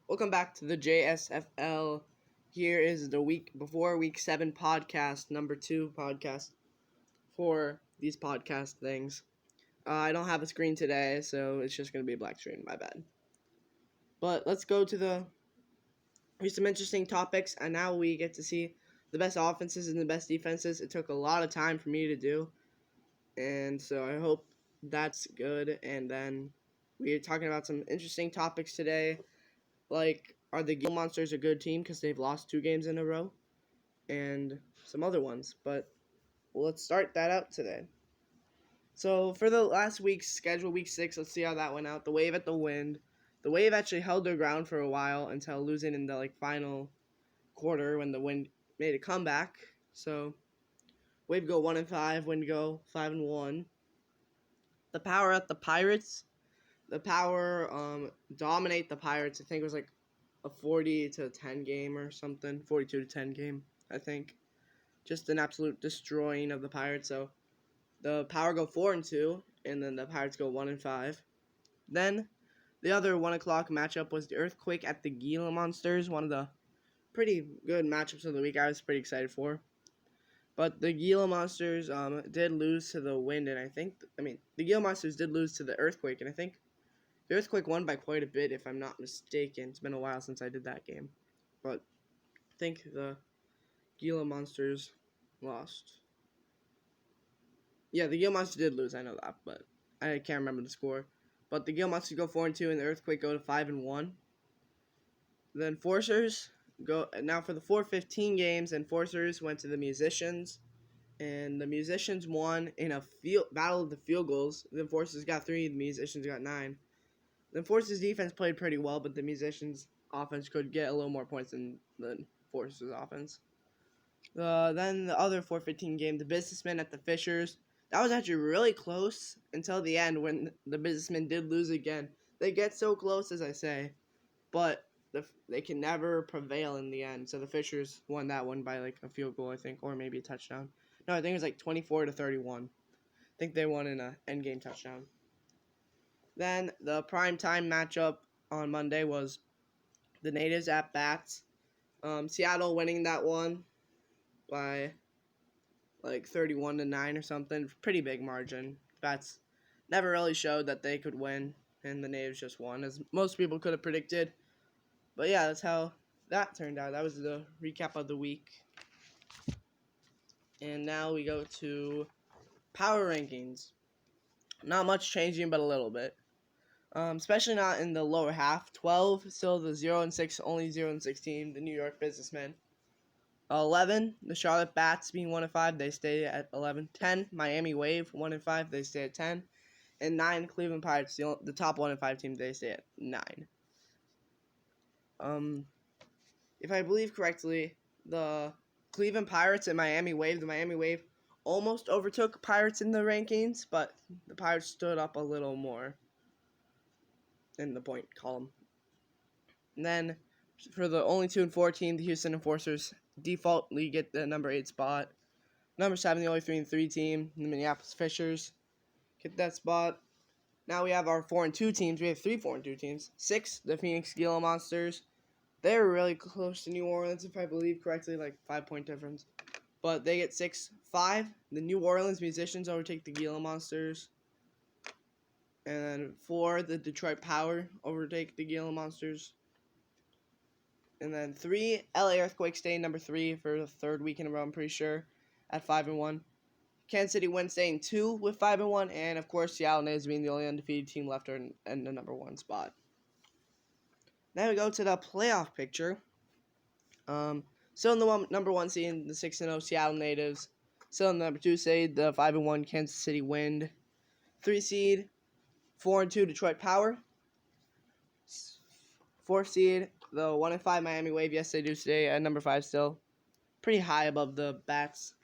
Welcome back to the JSFL. Here is the week before week 7 podcast, number 2 podcast for these podcast things. I don't have a screen today, so it's just going to be a black screen, my bad. But let's go to here's some interesting topics, and now we get to see the best offenses and the best defenses. It took a lot of time for me to do, and so I hope that's good. And then we're talking about some interesting topics today. Like, are the Gila Monsters a good team because they've lost 2 games in a row? And some other ones. But let's start that out today. So, for the last week's schedule, week 6, let's see how that went out. The Wave at the Wind. The Wave actually held their ground for a while until losing in the final quarter when the Wind made a comeback. So, Wave go 1-5, Wind go 5-1. The Power at the Pirates. The Power dominate the Pirates. I think it was like a 40-10 game or something, 42-10 game, I think. Just an absolute destroying of the Pirates. So the Power go 4-2, and then the Pirates go 1-5. Then the other 1 o'clock matchup was the Earthquake at the Gila Monsters, one of the pretty good matchups of the week. I was pretty excited for. But the Gila Monsters did lose to the Wind, and the Gila Monsters did lose to the Earthquake, and I think the Earthquake won by quite a bit, if I'm not mistaken. It's been a while since I did that game. But I think the Gila Monsters lost. Yeah, the Gila Monsters did lose, I know that, but I can't remember the score. But the Gila Monsters go 4-2, and the Earthquake go to 5-1. The Enforcers go now for the 4-15 games. Enforcers went to the Musicians, and the Musicians won in a battle of the field goals. The Enforcers got 3, the Musicians got 9. The Enforcers defense played pretty well, but the Musicians offense could get a little more points than the Enforcers offense. Then the other 4-15 game, the Businessmen at the Fishers. That was actually really close until the end when the Businessmen did lose again. They get so close, as I say, but they can never prevail in the end. So the Fishers won that one by like a field goal, I think, or maybe a touchdown. No, I think it was like 24-31. I think they won in an end game touchdown. Then the prime time matchup on Monday was the Natives at Bats. Seattle winning that one by like 31-9 or something. Pretty big margin. Bats never really showed that they could win, and the Natives just won, as most people could have predicted. But yeah, that's how that turned out. That was the recap of the week. And now we go to power rankings. Not much changing, but a little bit. Especially not in the lower half. 12, still the 0-6, only 0-6 team, the New York Businessmen. 11, the Charlotte Bats being 1-5, they stay at 11. 10, Miami Wave 1-5, they stay at 10. And 9, Cleveland Pirates, the top 1-5 team, they stay at 9. If I believe correctly, the Cleveland Pirates and Miami Wave, the Miami Wave almost overtook Pirates in the rankings, but the Pirates stood up a little more in the point column. And then for the only 2-4 the Houston Enforcers defaultly get the number 8 spot. Number 7, the only 3-3 team, the Minneapolis Fishers get that spot. Now we have our 4-2 teams. We have 3 4-2 teams. 6, the Phoenix Gila Monsters. They're really close to New Orleans, if I believe correctly, like 5-point difference. But they get 6. 5, the New Orleans Musicians overtake the Gila Monsters. And then 4, the Detroit Power overtake the Gila Monsters. And then 3, LA Earthquake stay number 3 for the third week in a row, I'm pretty sure, at 5-1. Kansas City Wind staying 2 with 5-1. And, of course, Seattle Natives being the only undefeated team left in the number 1 spot. Now we go to the playoff picture. Still in the number 1 seed, the 6-0 Seattle Natives. Still in the number 2 seed, the 5-1 Kansas City Wind. 3 seed, 4-2 Detroit Power. 4th seed, the 1-5 Miami Wave. Yes, they do stay at number 5 still. Pretty high above the Bats.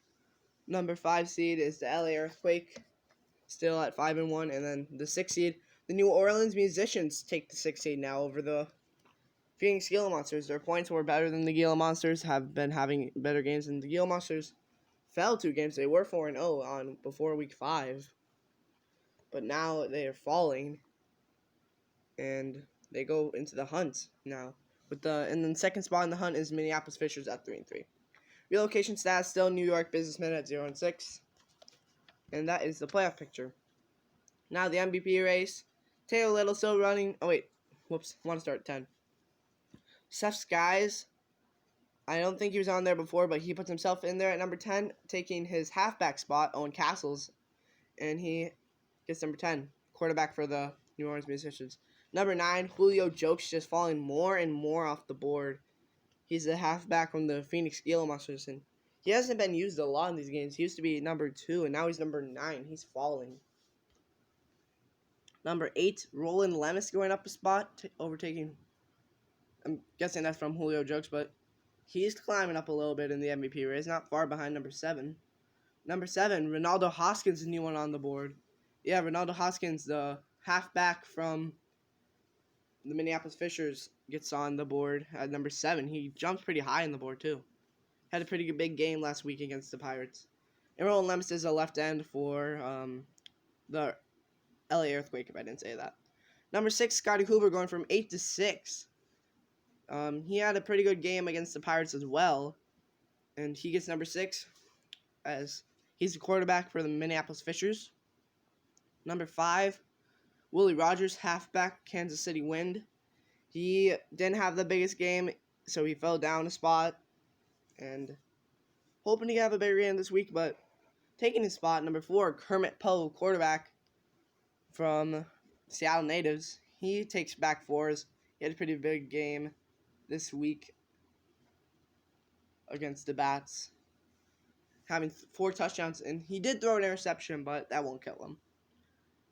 Number 5 seed is the LA Earthquake, still at 5-1. And then the 6th seed, the New Orleans Musicians take the 6th seed now over the Phoenix Gila Monsters. Their points were better than the Gila Monsters, have been having better games than the Gila Monsters. Fell 2 games. They were 4-0 before week 5. But now they are falling. And they go into the hunt now And then second spot in the hunt is Minneapolis Fishers at 3-3. Relocation stats still New York Businessmen at 0-6. And that is the playoff picture. Now the MVP race. Taylor Little still running. Oh wait, whoops. Want to start at 10. Seth Skies. I don't think he was on there before, but he puts himself in there at number 10, taking his halfback spot, Owen Castles, and he gets number 10, quarterback for the New Orleans Musicians. Number 9, Julio Jokes, just falling more and more off the board. He's the halfback from the Phoenix Gila Monsters, and he hasn't been used a lot in these games. He used to be number 2, and now he's number 9. He's falling. Number 8, Roland Lemus going up a spot, overtaking. I'm guessing that's from Julio Jokes, but he's climbing up a little bit in the MVP race, not far behind number 7. Number 7, Ronaldo Hoskins, the new one on the board. Yeah, Ronaldo Hoskins, the halfback from the Minneapolis Fishers, gets on the board at number 7. He jumps pretty high on the board, too. Had a pretty big game last week against the Pirates. And Roland Lemus is a left end for the LA Earthquake, if I didn't say that. Number 6, Scotty Hoover going from 8 to 6. He had a pretty good game against the Pirates as well. And he gets number 6 as he's the quarterback for the Minneapolis Fishers. Number 5, Willie Rogers, halfback, Kansas City Wind. He didn't have the biggest game, so he fell down a spot. And hoping to have a bigger game this week, but taking his spot, number 4, Kermit Poe, quarterback from Seattle Natives. He takes back 4s. He had a pretty big game this week against the Bats, having 4 touchdowns, and he did throw an interception, but that won't kill him.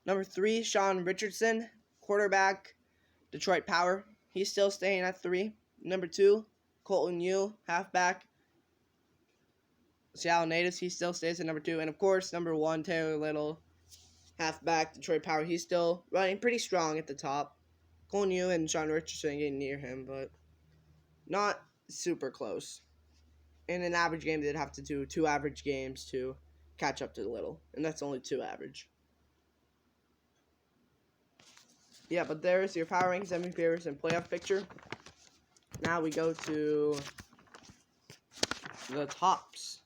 Number 3, Sean Richardson, quarterback, Detroit Power. He's still staying at 3. Number 2, Colton Yu, halfback, Seattle Natives. He still stays at number 2. And, of course, number 1, Taylor Little, halfback, Detroit Power. He's still running pretty strong at the top. Colton Yu and Sean Richardson getting near him, but not super close. In an average game, they'd have to do 2 average games to catch up to the Little, and that's only 2 average. Yeah, but there's your power rankings, MVP and playoff picture. Now we go to the tops.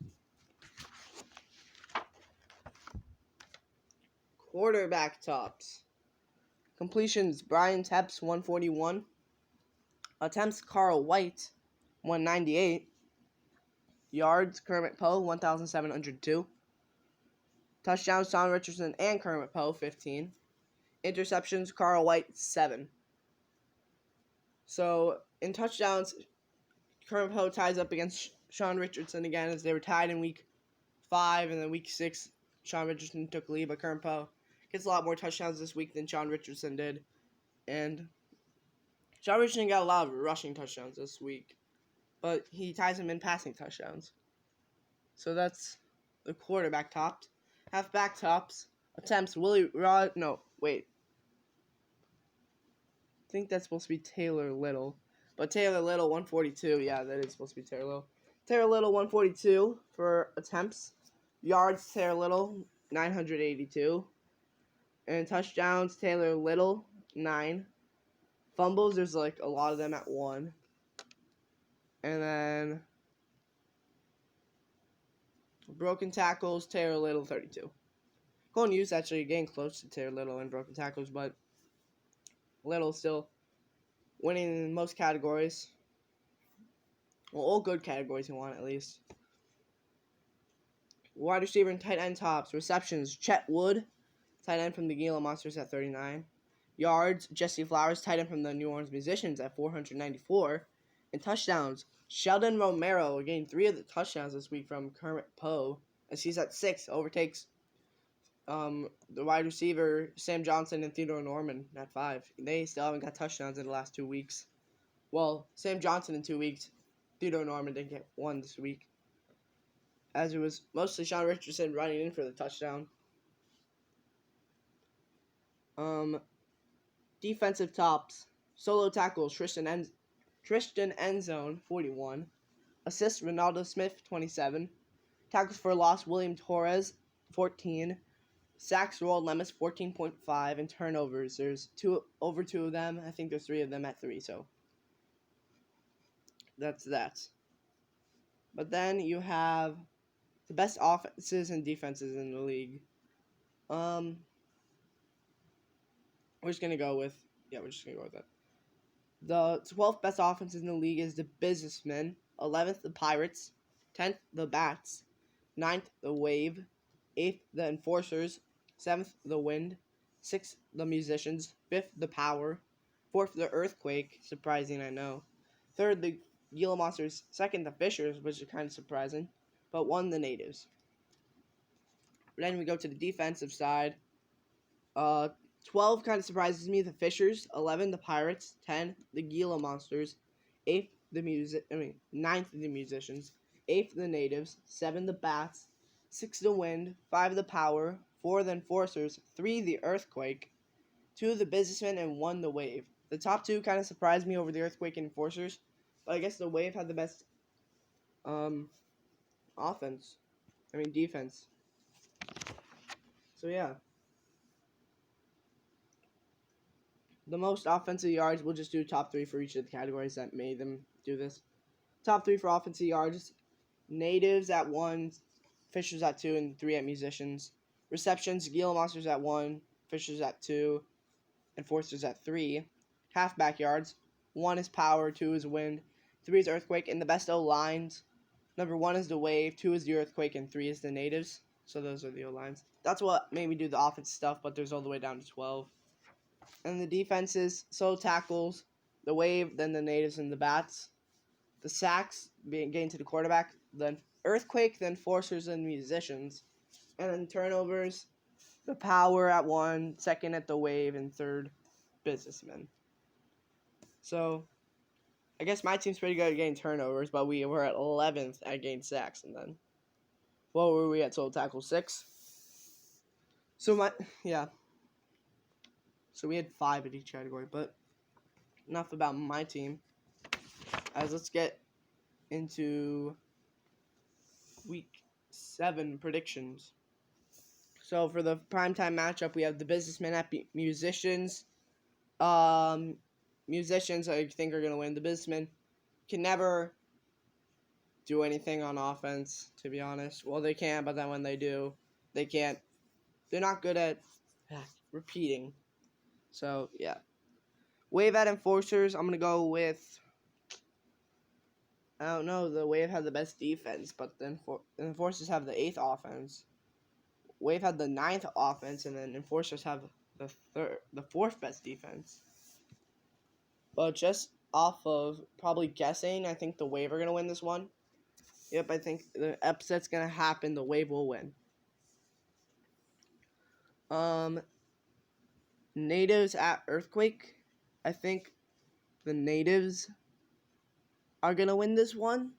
Quarterback tops. Completions, Brian Tepps, 141. Attempts, Carl White, 198. Yards, Kermit Poe, 1,702. Touchdowns, Sean Richardson and Kermit Poe, 15. Interceptions, Carl White, 7. So, in touchdowns, Kermit Poe ties up against Sean Richardson again, as they were tied in week 5, and then week 6, Sean Richardson took the lead, but Kermit Poe gets a lot more touchdowns this week than Sean Richardson did. And Sean Richardson got a lot of rushing touchdowns this week, but he ties him in passing touchdowns. So that's the quarterback topped. Halfback tops. Attempts, I think that's supposed to be Taylor Little. But Taylor Little, 142. Yeah, that is supposed to be Taylor Little. Taylor Little, 142 for attempts. Yards, Taylor Little, 982. And touchdowns, Taylor Little, 9. Fumbles, there's like a lot of them at 1. And then broken tackles, Taylor Little, 32. Colton Yu's actually getting close to Taylor Little in broken tackles, but Little still winning in most categories. Well, all good categories he won, at least. Wide receiver and tight end tops. Receptions, Chet Wood, tight end from the Gila Monsters at 39. Yards, Jesse Flowers, tight end from the New Orleans Musicians at 494. And touchdowns, Sheldon Romero getting 3 of the touchdowns this week from Kermit Poe, as he's at 6, overtakes the wide receiver Sam Johnson and Theodore Norman at 5. They still haven't got touchdowns in the last 2 weeks. Well, Sam Johnson in 2 weeks. Theodore Norman didn't get 1 this week, as it was mostly Sean Richardson running in for the touchdown. Defensive tops. Solo tackles, Tristan Endzone, 41. Assists, Ronaldo Smith, 27. Tackles for loss, William Torres, 14. Sacks, Roland Lemus, 14.5. And turnovers, there's 2 of them. I think there's 3 of them at 3, so that's that. But then you have the best offenses and defenses in the league. We're just gonna go with that. The 12th best offenses in the league is the Businessmen, 11th the Pirates, 10th the Bats, 9th the Wave, 8th the Enforcers, 7th the Wind, 6th the Musicians, 5th the Power, 4th the Earthquake, surprising I know, 3rd the Gila Monsters, 2nd the Fishers, which is kind of surprising, but 1 the Natives. Then we go to the defensive side. 12 kind of surprises me. The Fishers, 11 the Pirates, 10 the Gila Monsters, 8th the 9th the Musicians, 8th the Natives, 7 the Bats, 6 the Wind, 5 the Power, 4 the Enforcers, 3 the Earthquake, 2 the Businessmen, and 1 the Wave. The top 2 kind of surprised me over the Earthquake and Enforcers, but I guess the Wave had the best defense. So yeah. The most offensive yards, we'll just do top 3 for each of the categories that made them do this. Top 3 for offensive yards: Natives at 1, Fishers at 2, and 3 at Musicians. Receptions: Gila Monsters at 1, Fishers at 2, Enforcers at 3. Halfback yards: 1 is Power, 2 is Wind, 3 is Earthquake, and the best O-lines: number 1 is the Wave, 2 is the Earthquake, and 3 is the Natives. So those are the O-lines. That's what made me do the offense stuff, but there's all the way down to 12. And the defenses, so tackles, the Wave, then the Natives, and the Bats. The sacks, getting to the quarterback, then Earthquake, then Enforcers, and Musicians. And then turnovers, the Power at 1, 2nd at the Wave, and 3rd, Businessmen. So, I guess my team's pretty good at getting turnovers, but we were at 11th at getting sacks. And then, what were we at total tackles? 6? So, So we had 5 in each category, but enough about my team. Let's get into week 7 predictions. So for the primetime matchup, we have the Businessmen at Musicians. Musicians, I think, are going to win. The Businessmen can never do anything on offense, to be honest. Well, they can, but then when they do, they can't. They're not good at repeating. So, yeah. Wave at Enforcers, I'm going to go with... I don't know. The Wave had the best defense, but the Enforcers have the 8th offense. Wave had the 9th offense, and then Enforcers have the 4th best defense. But just off of probably guessing, I think the Wave are going to win this one. Yep, I think the upset's going to happen. The Wave will win. Natives at Earthquake. I think the Natives are going to win this one.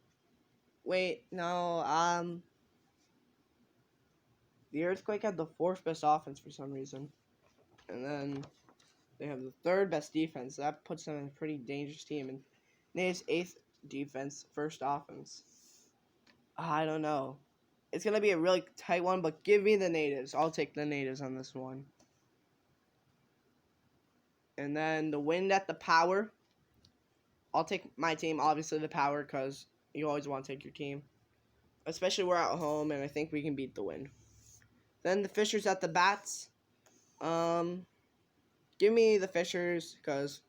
Wait, no, the Earthquake had the 4th best offense for some reason. And then they have the 3rd best defense. That puts them in a pretty dangerous team. And Natives 8th defense, 1st offense. I don't know. It's going to be a really tight one, but give me the Natives. I'll take the Natives on this one. And then the Wind at the Power. I'll take my team, obviously the Power, because you always want to take your team. Especially we're at home, and I think we can beat the Wind. Then the Fishers at the Bats. Give me the Fishers, because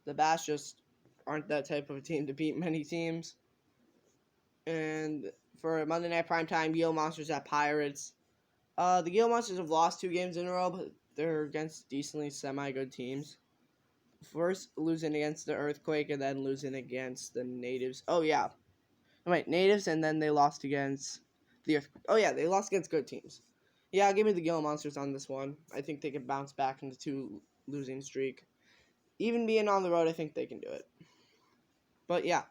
the Bats just aren't that type of a team to beat many teams. And for Monday Night Primetime, Gila Monsters at Pirates. The Gila Monsters have lost 2 games in a row, but they're against decently semi-good teams. First losing against the Earthquake, and then losing against the Natives. Oh, yeah. Wait, Natives, and then they lost against the Earthquake. Oh, yeah, they lost against good teams. Yeah, give me the Gila Monsters on this one. I think they can bounce back from the 2 losing streak. Even being on the road, I think they can do it. But, yeah.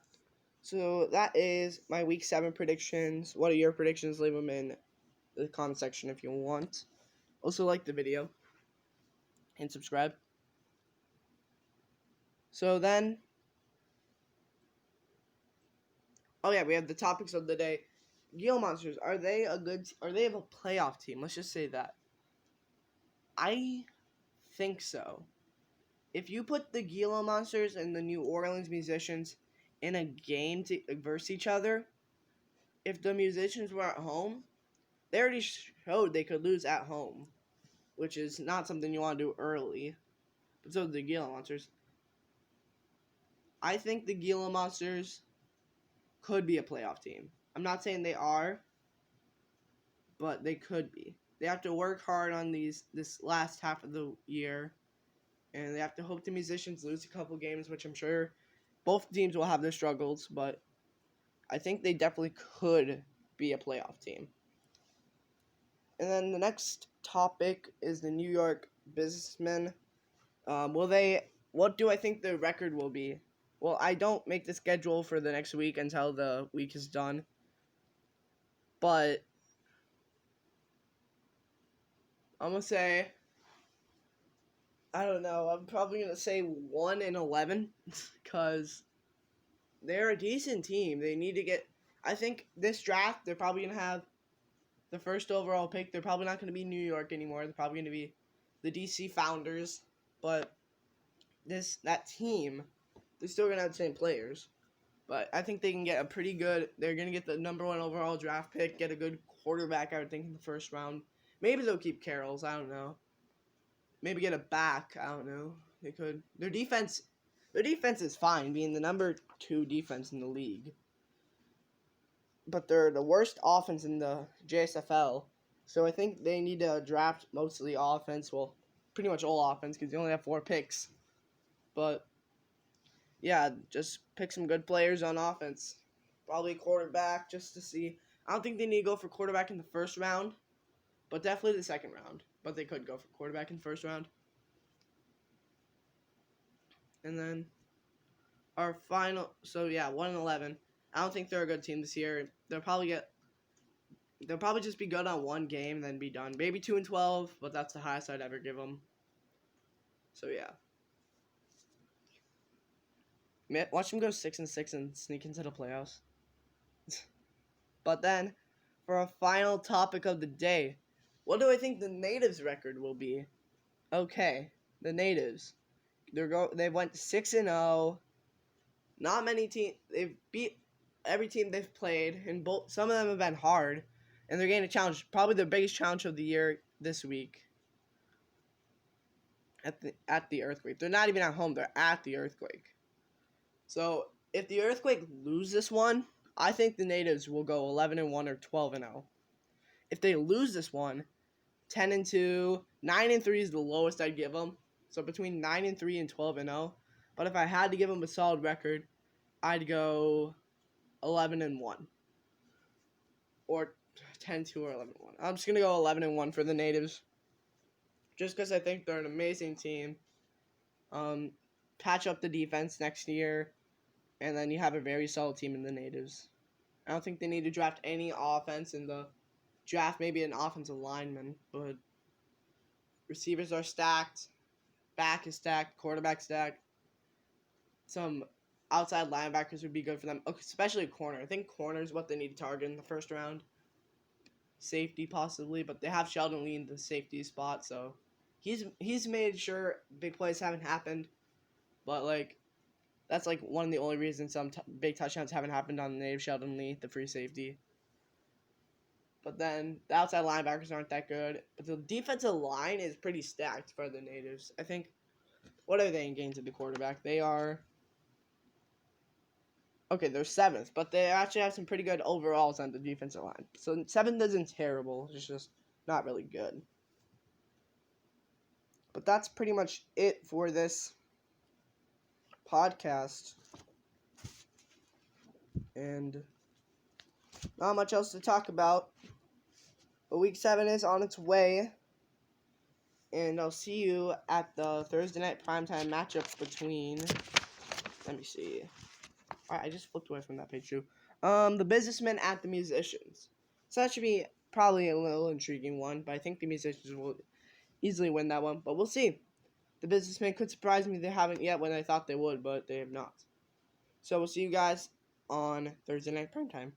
So, that is my Week 7 predictions. What are your predictions? Leave them in the comment section if you want. Also, like the video. And subscribe. So, then... Oh, yeah, we have the topics of the day. Gila Monsters, are they a playoff team? Let's just say that. I think so. If you put the Gila Monsters and the New Orleans Musicians in a game to versus each other, if the Musicians were at home, they already showed they could lose at home, which is not something you want to do early. But so did the Gila Monsters. I think the Gila Monsters could be a playoff team. I'm not saying they are, but they could be. They have to work hard on this last half of the year, and they have to hope the Musicians lose a couple games, which I'm sure both teams will have their struggles, but I think they definitely could be a playoff team. And then the next topic is the New York Businessmen. What do I think the record will be? Well, I don't make the schedule for the next week until the week is done. But I'm going to say, I don't know, I'm probably going to say 1-11 because they're a decent team. They need to get, I think this draft, they're probably going to have the first overall pick. They're probably not going to be New York anymore. They're probably going to be the DC Founders. But that team, they're still going to have the same players. But I think they can get they're going to get the number 1 overall draft pick, get a good quarterback, I would think, in the first round. Maybe they'll keep Carols, I don't know. Maybe get a back, I don't know. They could. Their defense is fine, being the number 2 defense in the league. But they're the worst offense in the JSFL. So I think they need to draft mostly offense. Well, pretty much all offense because they only have 4 picks. But, yeah, just pick some good players on offense. Probably quarterback just to see. I don't think they need to go for quarterback in the first round, but definitely the second round. But they could go for quarterback in the first round. And then our final, 1-11. I don't think they're a good team this year. They'll probably just be good on one game, then be done. Maybe 2-12, but that's the highest I'd ever give them. So yeah, watch them go 6-6 and sneak into the playoffs. But then, for our final topic of the day, what do I think the Natives' record will be? Okay, the Natives. They went 6-0. Not many teams. They've beat every team they've played, and some of them have been hard, and they're getting a challenge. Probably the biggest challenge of the year this week. At the Earthquake. They're not even at home. They're at the Earthquake. So if the Earthquake lose this one, I think the Natives will go 11-1 or 12-0. If they lose this one, 10-2, 9-3 is the lowest I'd give them. So between 9-3 and 12-0. But if I had to give them a solid record, I'd go 11-1 or 10-2 or 11-1. I'm just gonna go 11-1 for the Natives, just because I think they're an amazing team. Patch up the defense next year, and then you have a very solid team in the Natives. I don't think they need to draft any offense in the draft. Maybe an offensive lineman, but receivers are stacked, back is stacked, quarterback stacked. Some outside linebackers would be good for them, especially a corner. I think corner is what they need to target in the first round. Safety possibly, but they have Sheldon Lee in the safety spot, so he's made sure big plays haven't happened. But that's one of the only reasons some big touchdowns haven't happened on the native Sheldon Lee, the free safety. But then the outside linebackers aren't that good. But the defensive line is pretty stacked for the Natives. I think, what are they in gains at the quarterback? They are, okay, they're 7th, but they actually have some pretty good overalls on the defensive line. So 7th isn't terrible. It's just not really good. But that's pretty much it for this podcast. And not much else to talk about. But Week 7 is on its way. And I'll see you at the Thursday night primetime matchup between, let me see. Alright, I just flipped away from that page too. The Businessmen at the Musicians. So that should be probably a little intriguing one, but I think the Musicians will easily win that one. But we'll see. The Businessmen could surprise me. They haven't yet when I thought they would, but they have not. So we'll see you guys on Thursday night primetime.